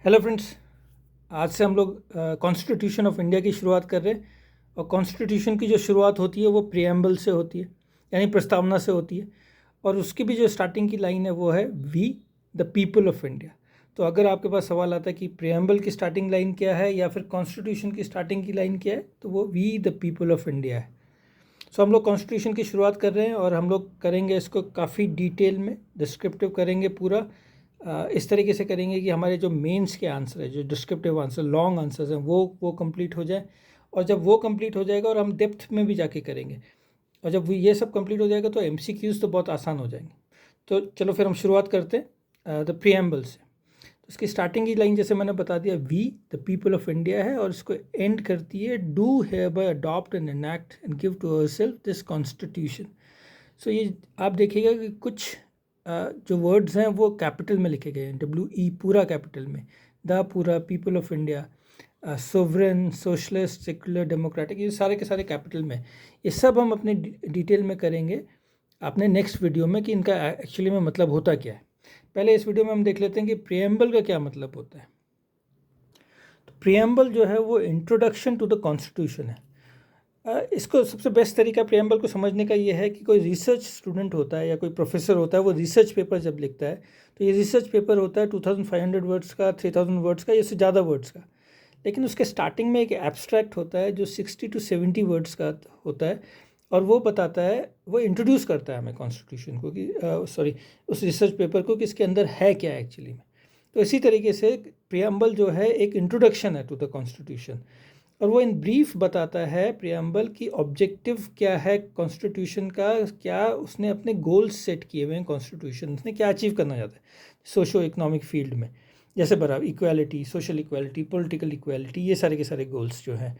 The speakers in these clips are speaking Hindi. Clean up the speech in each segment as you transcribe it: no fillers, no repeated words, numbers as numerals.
हेलो फ्रेंड्स, आज से हम लोग कॉन्स्टिट्यूशन ऑफ इंडिया की शुरुआत कर रहे हैं। और कॉन्स्टिट्यूशन की जो शुरुआत होती है वो प्रियम्बल से होती है, यानी प्रस्तावना से होती है। और उसकी भी जो स्टार्टिंग की लाइन है वो है we the people of India. तो अगर आपके पास सवाल आता है कि प्रियम्बल की स्टार्टिंग लाइन क्या है या फिर कॉन्स्टिट्यूशन की स्टार्टिंग की लाइन क्या है, तो वो we the people of India है। सो हम लोग कॉन्स्टिट्यूशन की शुरुआत कर रहे हैं और हम लोग करेंगे इसको काफ़ी डिटेल में, डिस्क्रिप्टिव करेंगे पूरा। इस तरीके से करेंगे कि हमारे जो मेंस के आंसर है, जो डिस्क्रिप्टिव आंसर लॉन्ग आंसर्स हैं, वो कंप्लीट हो जाए। और जब वो कंप्लीट हो जाएगा और हम डेप्थ में भी जाके करेंगे, और जब ये सब कंप्लीट हो जाएगा तो एमसीक्यूज़ तो बहुत आसान हो जाएंगे। तो चलो फिर हम शुरुआत करते हैं द प्रियम्बल से। तो इसकी स्टार्टिंग की लाइन जैसे मैंने बता दिया, we the people of India है, और इसको एंड करती है do hereby adopt and enact and give to ourselves this constitution. So ये आप देखिएगा कि कुछ जो वर्ड्स हैं वो कैपिटल में लिखे गए हैं, WE पूरा कैपिटल में, द पूरा, people of India, sovereign, socialist, secular, democratic, ये सारे के सारे कैपिटल में। ये सब हम अपने डिटेल में करेंगे अपने नेक्स्ट वीडियो में कि इनका एक्चुअली में मतलब होता क्या है। पहले इस वीडियो में हम देख लेते हैं कि प्रियम्बल का क्या मतलब होता है। तो प्रियम्बल जो है वो इंट्रोडक्शन टू द कॉन्स्टिट्यूशन है। इसको सबसे बेस्ट तरीका प्रियम्बल को समझने का ये है कि कोई रिसर्च स्टूडेंट होता है या कोई प्रोफेसर होता है, वो रिसर्च पेपर जब लिखता है तो ये रिसर्च पेपर होता है 2500 वर्ड्स का, 3000 वर्ड्स का, इससे ज़्यादा वर्ड्स का। लेकिन उसके स्टार्टिंग में एक एब्स्ट्रैक्ट होता है जो 60 to 70 वर्ड्स का होता है, और वो बताता है, वो इंट्रोड्यूस करता है हमें कॉन्स्टिट्यूशन को कि सॉरी, उस रिसर्च पेपर को कि इसके अंदर है क्या एक्चुअली में। तो इसी तरीके से प्रियम्बल जो है एक इंट्रोडक्शन है टू द कॉन्स्टिट्यूशन, और वो इन ब्रीफ बताता है प्रियम्बल की ऑब्जेक्टिव क्या है कॉन्स्टिट्यूशन का, क्या उसने अपने गोल्स सेट किए हुए हैं, कॉन्स्टिट्यूशन उसने क्या अचीव करना चाहता है सोशो इकोनॉमिक फील्ड में, जैसे बराबर equality, social equality, political equality, ये सारे के सारे गोल्स जो हैं।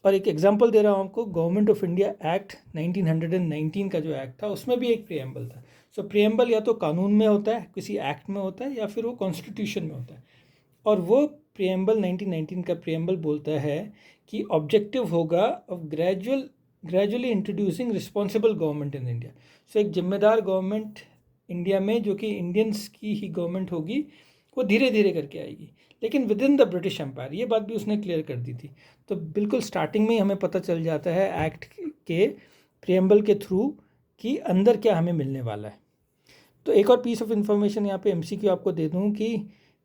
और एक एग्जांपल दे रहा हूँ आपको, गवर्नमेंट ऑफ इंडिया एक्ट 1919 का जो एक्ट था उसमें भी एक प्रियम्बल था। सो प्रियम्बल या तो कानून में होता है, किसी एक्ट में होता है, या फिर वो कॉन्स्टिट्यूशन में होता है। और वो प्रियम्बल 1919 का प्रियम्बल बोलता है कि ऑब्जेक्टिव होगा of gradually introducing responsible government in India. So एक जिम्मेदार गवर्नमेंट इंडिया में, जो कि इंडियंस की ही गवर्नमेंट होगी, वो धीरे धीरे करके आएगी, लेकिन within the British empire. ये बात भी उसने क्लियर कर दी थी। तो बिल्कुल स्टार्टिंग में ही हमें पता चल जाता है एक्ट के प्रियम्बल के थ्रू कि अंदर क्या हमें मिलने वाला है। तो एक और पीस ऑफ इंफॉर्मेशन यहाँ पे MCQ आपको दे दूँ कि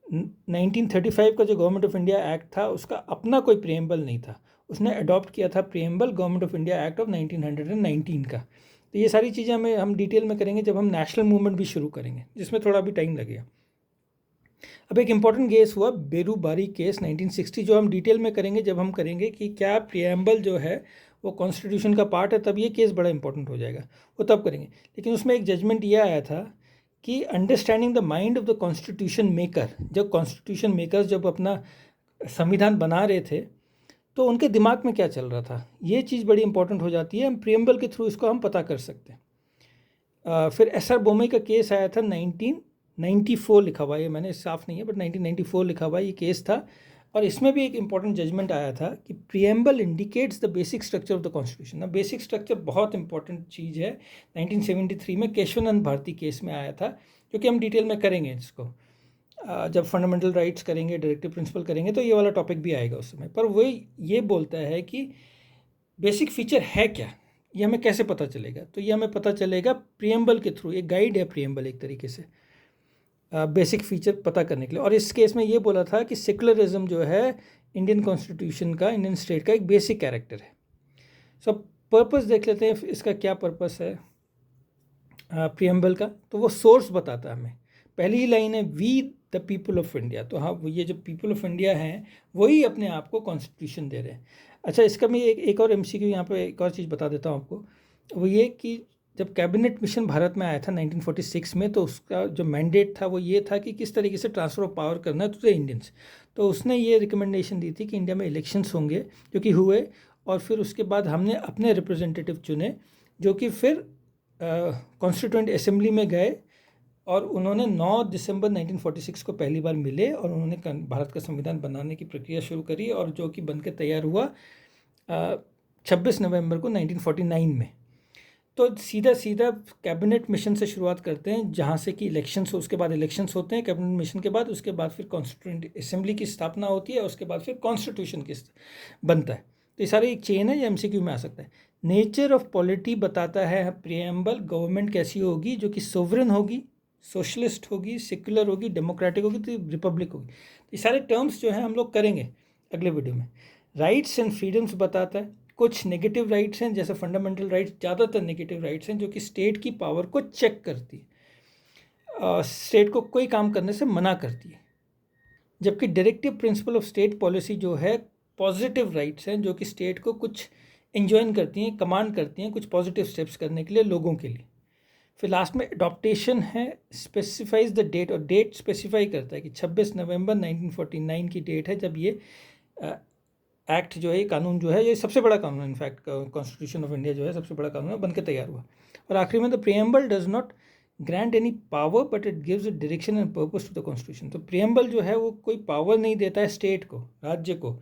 1935 का जो गवर्नमेंट ऑफ इंडिया एक्ट था उसका अपना कोई प्रियम्बल नहीं था, उसने अडॉप्ट किया था preamble government of India act of 1919 का। तो ये सारी चीज़ें हम डिटेल में करेंगे जब हम नेशनल मूवमेंट भी शुरू करेंगे, जिसमें थोड़ा भी टाइम लगेगा। अब एक इम्पॉर्टेंट केस हुआ बेरूबारी केस 1960, जो हम डिटेल में करेंगे जब हम करेंगे कि क्या प्रियम्बल जो है वो कॉन्स्टिट्यूशन का पार्ट है, तब ये केस बड़ा इंपॉर्टेंट हो जाएगा, वो तब करेंगे। लेकिन उसमें एक जजमेंट ये आया था कि understanding the mind of the constitution maker, जब कॉन्स्टिट्यूशन मेकर्स जब अपना संविधान बना रहे थे तो उनके दिमाग में क्या चल रहा था, ये चीज़ बड़ी इंपॉर्टेंट हो जाती है। हम प्रियम्बल के थ्रू इसको हम पता कर सकते हैं। फिर SR बोमई का केस आया था 1994, लिखा हुआ है, ये मैंने साफ नहीं है बट 1994 लिखा हुआ ये केस था। और इसमें भी एक इंपॉर्टेंट जजमेंट आया था कि preamble indicates the basic structure of the constitution. ना बेसिक स्ट्रक्चर बहुत इंपॉर्टेंट चीज़ है। 1973 में केशवानंद भारती केस में आया था, जो कि हम डिटेल में करेंगे इसको जब फंडामेंटल राइट्स करेंगे, डायरेक्टिव प्रिंसिपल करेंगे, तो ये वाला टॉपिक भी आएगा उस समय। पर वो ये बोलता है कि बेसिक फीचर है क्या, ये हमें कैसे पता चलेगा। तो ये हमें पता चलेगा प्रियम्बल के थ्रू, एक गाइड है प्रियम्बल एक तरीके से बेसिक फीचर पता करने के लिए। और इस केस में ये बोला था कि सेकुलरिज्म जो है इंडियन कॉन्स्टिट्यूशन का, इंडियन स्टेट का एक बेसिक कैरेक्टर है। सो पर्पस देख लेते हैं इसका, क्या पर्पस है प्रियम्बल का। तो वो सोर्स बताता है हमें। पहली ही लाइन है we the people of India. तो हाँ, वो ये जो पीपल ऑफ इंडिया हैं वही अपने आप को कॉन्स्टिट्यूशन दे रहे हैं। अच्छा, इसका मैं एक और MCQ यहाँ पे एक और चीज़ बता देता हूँ आपको। वो ये कि जब कैबिनेट मिशन भारत में आया था 1946 में, तो उसका जो मैंडेट था वो ये था कि किस तरीके से ट्रांसफ़र ऑफ पावर करना है टू द इंडियंस। तो उसने ये रिकमेंडेशन दी थी कि इंडिया में इलेक्शंस होंगे, जो कि हुए, और फिर उसके बाद हमने अपने रिप्रेजेंटेटिव चुने, जो कि फिर कॉन्स्टिट्यूएंट असेंबली में गए, और उन्होंने 9 दिसंबर 1946 को पहली बार मिले और उन्होंने भारत का संविधान बनाने की प्रक्रिया शुरू करी, और जो कि बनकर तैयार हुआ 26 नवंबर को 1949 में। तो सीधा सीधा कैबिनेट मिशन से शुरुआत करते हैं, जहाँ से कि इलेक्शंस हो, उसके बाद इलेक्शंस होते हैं कैबिनेट मिशन के बाद, उसके बाद फिर कॉन्स्टिट्यूंट असेंबली की स्थापना होती है, उसके बाद फिर कॉन्स्टिट्यूशन की बनता है। तो ये सारी एक चेन है, ये एमसीक्यू में आ सकता है। नेचर ऑफ पॉलिटी बताता है प्रियम्बल, गवर्नमेंट कैसी होगी, जो कि सोवरेन होगी, सोशलिस्ट होगी, सेक्युलर होगी, डेमोक्रेटिक होगी, तो रिपब्लिक होगी। तो ये सारे टर्म्स जो हैं हम लोग करेंगे अगले वीडियो में। राइट्स एंड फ्रीडम्स बताता है, कुछ नेगेटिव राइट्स हैं जैसे फंडामेंटल राइट्स, ज़्यादातर नेगेटिव राइट्स हैं जो कि स्टेट की पावर को चेक करती है, स्टेट को कोई काम करने से मना करती है। जबकि directive principle of state policy जो है, पॉजिटिव राइट्स हैं जो कि स्टेट को कुछ इंजॉइन करती हैं, कमांड करती हैं कुछ पॉजिटिव स्टेप्स करने के लिए लोगों के लिए। फिर लास्ट में अडॉप्टेशन है, स्पेसिफाइज द डेट, और डेट स्पेसिफाई करता है कि 26 नवंबर 1949 की डेट है जब ये एक्ट जो है, ये कानून जो है, ये सबसे बड़ा कानून इनफैक्ट कॉन्स्टिट्यूशन ऑफ इंडिया जो है सबसे बड़ा कानून है, बनकर तैयार हुआ। और आखिरी में the preamble does not grant any power but it gives a direction and purpose to the constitution. तो प्रियम्बल जो है वो कोई पावर नहीं देता है स्टेट को, राज्य को।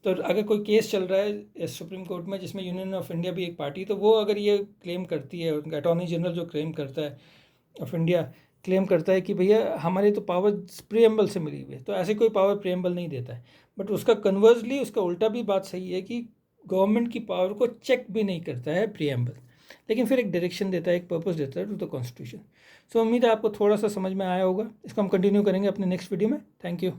तो अगर कोई केस चल रहा है सुप्रीम कोर्ट में जिसमें यूनियन ऑफ इंडिया भी एक पार्टी, तो वो अगर ये क्लेम करती है, अटॉर्नी जनरल जो क्लेम करता है ऑफ इंडिया क्लेम करता है कि भैया हमारी तो पावर प्रियम्बल से मिली हुई है, तो ऐसे कोई पावर प्रियम्बल नहीं देता है। बट उसका कन्वर्सली उसका उल्टा भी बात सही है कि गवर्नमेंट की पावर को चेक भी नहीं करता है प्रियम्बल, लेकिन फिर एक डायरेक्शन देता है, एक पर्पस देता है टू द कॉन्स्टिट्यूशन। सो उम्मीद है आपको थोड़ा सा समझ में आया होगा। इसको हम कंटिन्यू करेंगे अपने नेक्स्ट वीडियो में। Thank you.